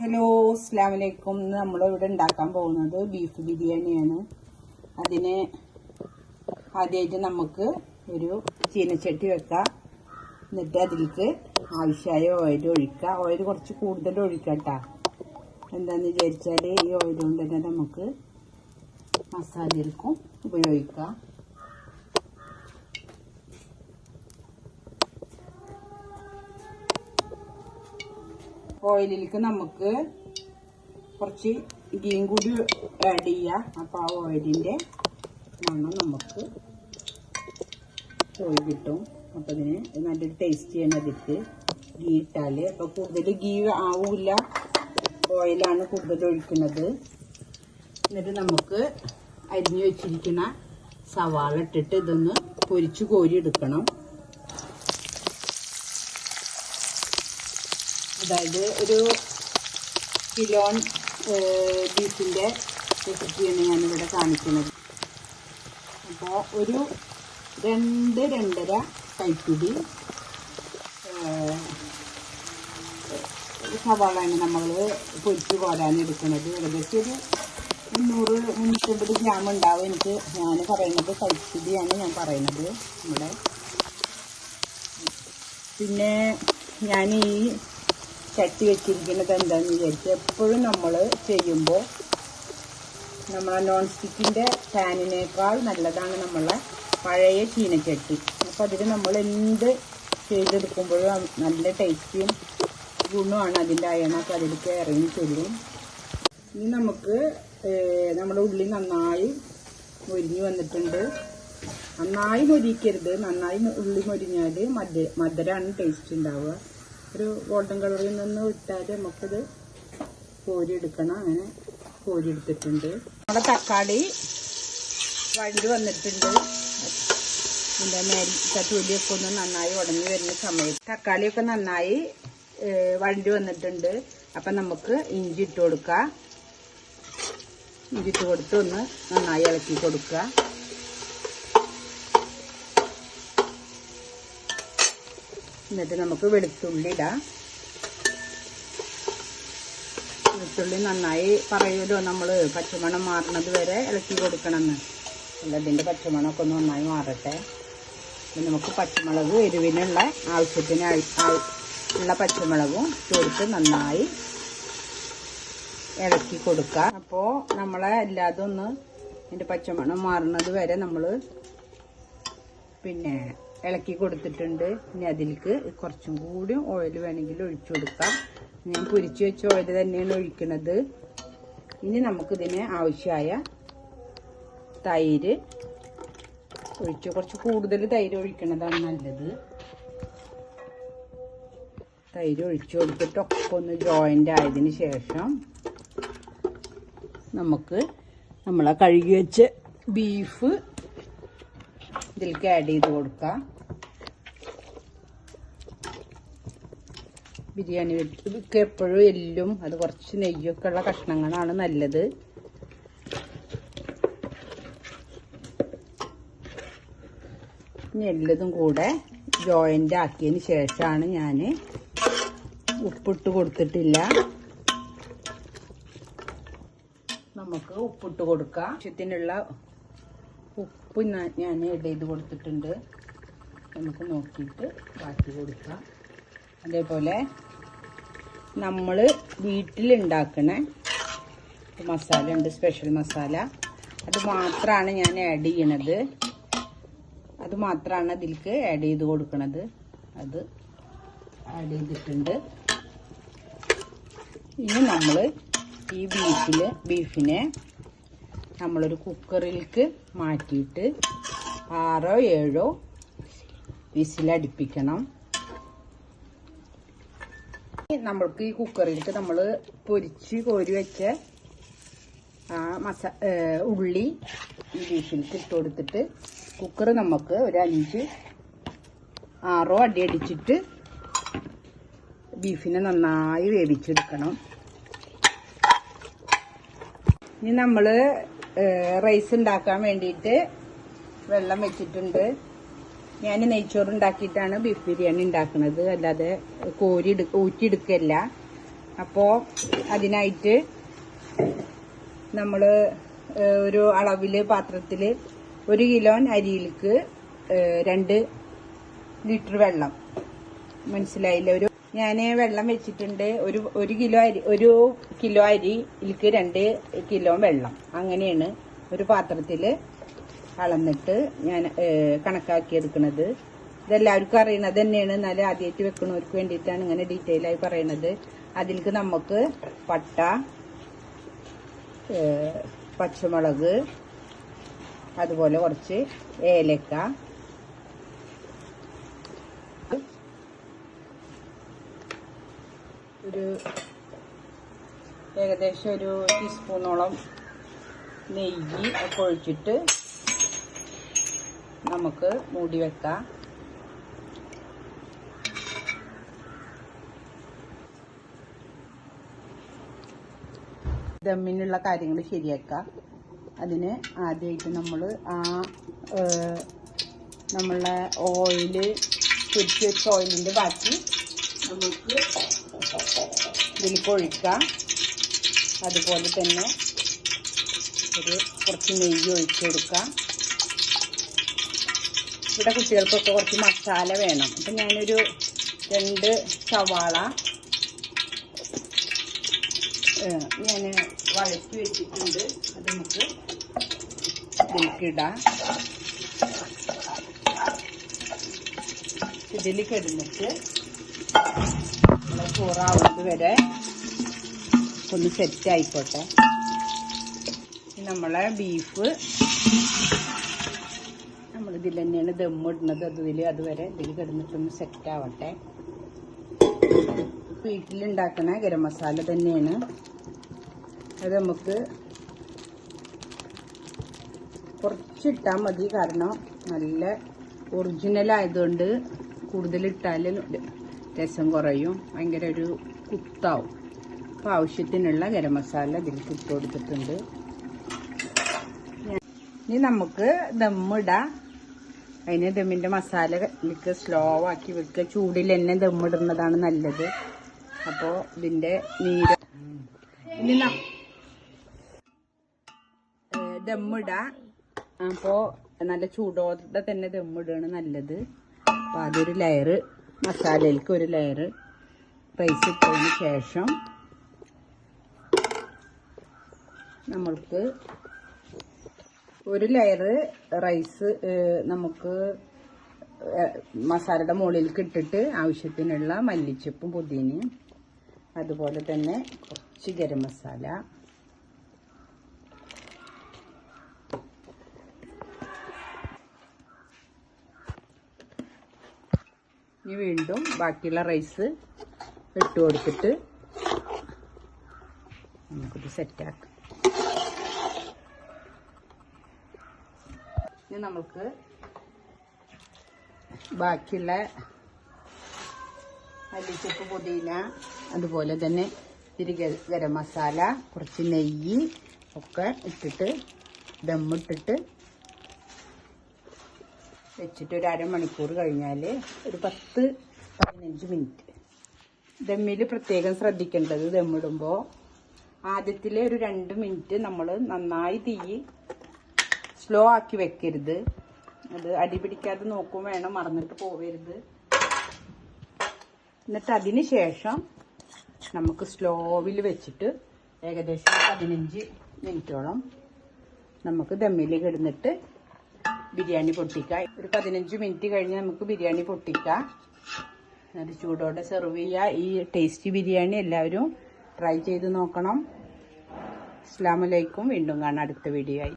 Hello, അസ്സലാമു അലൈക്കും. നമ്മളിവിടെ ഉണ്ടാക്കാൻ പോകുന്നത് ബീഫ് ബിരിയാണിയാണ്. അതിന് ആദ്യമായിട്ട് നമുക്ക് ഒരു ചീനച്ചട്ടി വെക്കാം. എന്നിട്ട് അതിലേക്ക് ആവശ്യമായ ഓയിൽ ഒഴിക്കുക. ഓയിൽ കുറച്ച് കൂടുതൽ ഒഴിക്കട്ടാ. എന്താണെന്ന് വിചാരിച്ചാൽ ഈ ഓയിൽ കൊണ്ട് തന്നെ നമുക്ക് മസാലകൾക്കും ഉപയോഗിക്കാം. ഓയിലിലേക്ക് നമുക്ക് കുറച്ച് ഗീയും കൂടി ആഡ് ചെയ്യാം. അപ്പോൾ ആ ഓയിലിൻ്റെ മണം നമുക്ക് പോയി കിട്ടും. അപ്പോൾ ഇതിന് നല്ലൊരു ടേസ്റ്റ് ചെയ്യണം. അതിലേക്ക് ഗീ ഇട്ടാൽ അപ്പോൾ കൂടുതൽ ഗീ ആവില്ല, ഓയിലാണ് കൂടുതൽ ഒഴിക്കുന്നത്. എന്നിട്ട് നമുക്ക് അരിഞ്ഞു വെച്ചിരിക്കുന്ന സവാള ഇട്ടിട്ട് ഇതൊന്ന് പൊരിച്ച് കോരി എടുക്കണം. അതായത് ഒരു കിലോൺ ബീഫിൻ്റെ റെസിപ്പിയാണ് ഞാനിവിടെ കാണിക്കുന്നത്. അപ്പോൾ ഒരു 2-2.5 കൈപ്പിടി സവാളയാണ് നമ്മൾ പൊരിച്ച് കോരാനെടുക്കുന്നത്. ഏകദേശം ഒരു 300-350 ഗ്രാം ഉണ്ടാവും. ഞാൻ പറയുന്നത് കൈപ്പിടിയാണ് ഞാൻ പറയുന്നത് നമ്മുടെ. പിന്നെ ഞാൻ ഈ ചട്ടി വെച്ചിരിക്കുന്നത് എന്താണെന്ന് വിചാരിച്ചാൽ എപ്പോഴും നമ്മൾ ചെയ്യുമ്പോൾ നമ്മളെ നോൺ സ്റ്റിക്കിൻ്റെ പാനിനേക്കാൾ നല്ലതാണ് നമ്മളെ പഴയ ചീനച്ചട്ടി. അപ്പോൾ അതിൽ നമ്മൾ എന്ത് ചെയ്തെടുക്കുമ്പോഴും നല്ല ടേസ്റ്റും ഗുണമാണ് അതിൻ്റെ അയണൊക്കെ അതിലേക്ക് ഇറങ്ങി ചെല്ലും. ഇനി നമുക്ക് നമ്മുടെ ഉള്ളി നന്നായി മൊരിഞ്ഞ് വന്നിട്ടുണ്ട്. നന്നായി മൊരിക്കരുത്, നന്നായി ഉള്ളി മൊരിഞ്ഞാൽ മധുരമാണ് ടേസ്റ്റ് ഉണ്ടാവുക. ഒരു ഗോൾഡൻ കളറിൽ നിന്ന് വിട്ടാൽ നമുക്കത് കോരിയെടുക്കണം. അങ്ങനെ കോരിയെടുത്തിട്ടുണ്ട്. നമ്മുടെ തക്കാളി വഴണ്ടി വന്നിട്ടുണ്ട്. ഇതിൻ്റെ മേലത്തെ തൊലിയൊക്കെ ഒന്ന് നന്നായി ഉടഞ്ഞു വരുന്ന സമയത്ത് തക്കാളിയൊക്കെ നന്നായി വഴണ്ടി വന്നിട്ടുണ്ട്. അപ്പം നമുക്ക് ഇഞ്ചി ഇട്ട് കൊടുക്കുക. ഇഞ്ചി ഇട്ട് കൊടുത്ത് ഒന്ന് നന്നായി ഇളക്കി കൊടുക്കുക. എന്നിട്ട് നമുക്ക് വെളുത്തുള്ളി ഇടാം. വെളുത്തുള്ളി നന്നായി പറയുമല്ലോ നമ്മൾ പച്ചമണം മാറുന്നത് വരെ ഇളക്കി കൊടുക്കണമെന്ന്. അല്ല, ഇതിൻ്റെ പച്ചമണമൊക്കെ ഒന്ന് നന്നായി മാറട്ടെ. നമുക്ക് പച്ചമുളക് എരിവിനുള്ള ആവശ്യത്തിന് ഉള്ള പച്ചമുളകും ചേർത്ത് നന്നായി ഇളക്കി കൊടുക്കുക. അപ്പോൾ നമ്മളെ എല്ലാതും ഒന്ന് ഇതിൻ്റെ പച്ചമണം മാറുന്നത് വരെ നമ്മൾ പിന്നെ ഇളക്കി കൊടുത്തിട്ടുണ്ട്. ഇനി അതിലേക്ക് കുറച്ചും കൂടി ഓയിൽ വേണമെങ്കിൽ ഒഴിച്ചു കൊടുക്കാം. ഞാൻ പൊരിച്ച് വെച്ച ഓയിൽ തന്നെയാണ് ഒഴിക്കുന്നത്. ഇനി നമുക്കിതിന് ആവശ്യമായ തൈര് ഒഴിച്ച്, കുറച്ച് കൂടുതൽ തൈര് ഒഴിക്കുന്നതാണ് നല്ലത്. തൈര് ഒഴിച്ചു കൊടുത്തിട്ടൊക്കെ ഒന്ന് ജോയിൻ്റ് ആയതിന് ശേഷം നമുക്ക് നമ്മളെ കഴുകി വെച്ച് ബീഫ് ഇതിലേക്ക് ആഡ് ചെയ്ത് കൊടുക്കാം. ബിരിയാണി വെക്ക് എപ്പോഴും എല്ലും അത് കുറച്ച് നെയ്യൊക്കെ ഉള്ള കഷ്ണങ്ങളാണ് നല്ലത്. ഇനി എല്ലതും കൂടെ ജോയിൻ്റ് ആക്കിയതിന് ശേഷമാണ് ഞാൻ ഉപ്പിട്ട് കൊടുത്തിട്ടില്ല. നമുക്ക് ഉപ്പിട്ട് കൊടുക്കാം. ആവശ്യത്തിനുള്ള ഉപ്പ് ഞാൻ ആഡ് ചെയ്ത് കൊടുത്തിട്ടുണ്ട്. നമുക്ക് നോക്കിയിട്ട് ബാക്കി കൊടുക്കാം. അതേപോലെ നമ്മൾ വീട്ടിലുണ്ടാക്കണ മസാല ഉണ്ട്, സ്പെഷ്യൽ മസാല. അത് മാത്രമാണ് ഞാൻ ആഡ് ചെയ്യണത്. അത് മാത്രമാണ് അതിലേക്ക് ആഡ് ചെയ്ത് കൊടുക്കണത്. അത് ആഡ് ചെയ്തിട്ടുണ്ട്. ഇനി നമ്മൾ ഈ ബീഫിനെ നമ്മളൊരു കുക്കറിലേക്ക് മാറ്റിയിട്ട് 6-7 വിസിലടിപ്പിക്കണം. നമ്മൾക്ക് ഈ കുക്കറിലേക്ക് നമ്മൾ പൊരിച്ച് കോരി വെച്ച ഉള്ളി ഈ ബീഫിലേക്ക് ഇട്ട് കൊടുത്തിട്ട് കുക്കർ നമുക്ക് ഒരു 5-6 അടി അടിച്ചിട്ട് ബീഫിനെ നന്നായി വേവിച്ചെടുക്കണം. ഇനി നമ്മൾ റൈസ് ഉണ്ടാക്കാൻ വേണ്ടിയിട്ട് വെള്ളം വെച്ചിട്ടുണ്ട്. ഞാൻ നെയ്ച്ചോറ് ഉണ്ടാക്കിയിട്ടാണ് ബീഫ് ബിരിയാണി ഉണ്ടാക്കുന്നത്, അല്ലാതെ ഊറ്റിയെടുക്കല്ല. അപ്പോൾ അതിനായിട്ട് നമ്മൾ ഒരു അളവില് പാത്രത്തിൽ 1 കിലോ അരിയിലേക്ക് 2 ലിറ്റർ വെള്ളം, മനസ്സിലായില്ല? ഞാൻ വെള്ളം വെച്ചിട്ടുണ്ട്. ഒരു കിലോ അരിയിലേക്ക് 2 കിലോ വെള്ളം, അങ്ങനെയാണ് ഒരു പാത്രത്തിൽ അളന്നിട്ട് ഞാൻ കണക്കാക്കി എടുക്കുന്നത്. ഇതെല്ലാവർക്കും അറിയണത് തന്നെയാണ്, എന്നാലും ആദ്യമായിട്ട് വെക്കുന്നവർക്ക് വേണ്ടിയിട്ടാണ് ഇങ്ങനെ ഡീറ്റെയിൽ ആയി പറയണത്. അതിലേക്ക് നമുക്ക് പട്ട, പച്ചമുളക്, അതുപോലെ കുറച്ച് ഏലക്ക, ഏകദേശം 1 ടീസ്പൂണോളം നെയ്യ് ഒക്കെ ഒഴിച്ചിട്ട് നമുക്ക് മൂടി വെക്കാം. ദമ്മിനുള്ള കാര്യങ്ങൾ ശരിയാക്കാം. അതിന് ആദ്യമായിട്ട് നമ്മൾ നമ്മളെ ഓയില് പൊരിച്ച് വെച്ച ഓയിലിൻ്റെ ബാക്കി നമുക്ക് ഇതിലേക്ക് ഒഴിക്കാം. അതുപോലെ തന്നെ കുറച്ച് നെയ്യ് ഒഴിച്ചു കൊടുക്കാം. ഇവിടെ കുട്ടികൾക്കൊക്കെ കുറച്ച് മസാല വേണം. അപ്പം ഞാനൊരു 2 സവാള ഞാൻ വഴറ്റി വെച്ചിട്ടുണ്ട്. അത് നമുക്ക് ഇതിലേക്കിടാം. ഇതിലേക്ക് ഇടുന്നിട്ട് ചോറാവുന്നത് വരെ ഒന്ന് സെറ്റ് ആയിക്കോട്ടെ. നമ്മളെ ബീഫ് നമ്മളിതിൽ തന്നെയാണ് ദമ്മിടുന്നത്. അതുവരെ ഇതിൽ കിടന്നിട്ടൊന്ന് സെറ്റ് ആവട്ടെ. വീട്ടിലുണ്ടാക്കുന്ന ഗരം മസാല തന്നെയാണ്. അത് നമുക്ക് കുറച്ചിട്ടാൽ മതി, കാരണം നല്ല ഒറിജിനൽ ആയതുകൊണ്ട് കൂടുതലിട്ടാൽ രസം കുറയും, ഭയങ്കര ഒരു കുത്താവും. അപ്പോൾ ആവശ്യത്തിനുള്ള ഗരം മസാല ഇതിലേക്ക് ഇട്ട് കൊടുത്തിട്ടുണ്ട്. ഇനി നമുക്ക് ദമ്മിടാം. അതിന് ദമ്മിൻ്റെ മസാലയ്ക്ക് സ്ലോ ആക്കി വെക്കുക. ചൂടിൽ തന്നെ ദമ്മിടുന്നതാണ് നല്ലത്. അപ്പോൾ ഇതിൻ്റെ നീര് ഇനി ദമ്മിടാം. അപ്പോൾ നല്ല ചൂടോടെ തന്നെ ദമ്മിടുകയാണ് നല്ലത്. അപ്പോൾ അതൊരു ലെയർ മസാലയിലേക്ക് ഒരു ലെയർ റൈസ് ഇട്ടതിന് ശേഷം നമ്മൾക്ക് ഒരു ലെയർ റൈസ് നമുക്ക് മസാലയുടെ മുകളിലേക്ക് ഇട്ടിട്ട് ആവശ്യത്തിനുള്ള മല്ലിച്ചപ്പും പുതിനയും അതുപോലെ തന്നെ കുറച്ച് ഗരം മസാല, ഇനി വീണ്ടും ബാക്കിയുള്ള റൈസ് ഇട്ട് കൊടുത്തിട്ട് നമുക്കിത് സെറ്റാക്കാം. ഇനി നമുക്ക് ബാക്കിയുള്ള മല്ലിച്ചപ്പ് പുതിന അതുപോലെ തന്നെ ഇത്തിരി ഗരം മസാല കുറച്ച് നെയ്യ് ഒക്കെ ഇട്ടിട്ട് ദമ്മിട്ടിട്ട് വെച്ചിട്ട് ഒരു അരമണിക്കൂർ കഴിഞ്ഞാൽ ഒരു 10-15 മിനിറ്റ്. ദമ്മിൽ പ്രത്യേകം ശ്രദ്ധിക്കേണ്ടത്, ദമ്മിടുമ്പോൾ ആദ്യത്തിലെ ഒരു 2 മിനിറ്റ് നമ്മൾ നന്നായി തീ സ്ലോ ആക്കി വെക്കരുത്. അത് അടി പിടിക്കാതെ നോക്കും വേണം, മറന്നിട്ട് പോവരുത്. എന്നിട്ട് അതിന് ശേഷം നമുക്ക് സ്ലോവിൽ വെച്ചിട്ട് ഏകദേശം 15 മിനിറ്റോളം നമുക്ക് ദമ്മിലേക്ക് ഇടുന്നിട്ട് ബിരിയാണി പൊട്ടിക്കാം. ഒരു 15 മിനിറ്റ് കഴിഞ്ഞ് നമുക്ക് ബിരിയാണി പൊട്ടിക്കാം. അത് ചൂടോടെ സെർവ് ചെയ്യുക. ഈ ടേസ്റ്റി ബിരിയാണി എല്ലാവരും ട്രൈ ചെയ്ത് നോക്കണം. അസ്സലാമു അലൈക്കും. വീണ്ടും കാണാം അടുത്ത വീഡിയോ ആയി.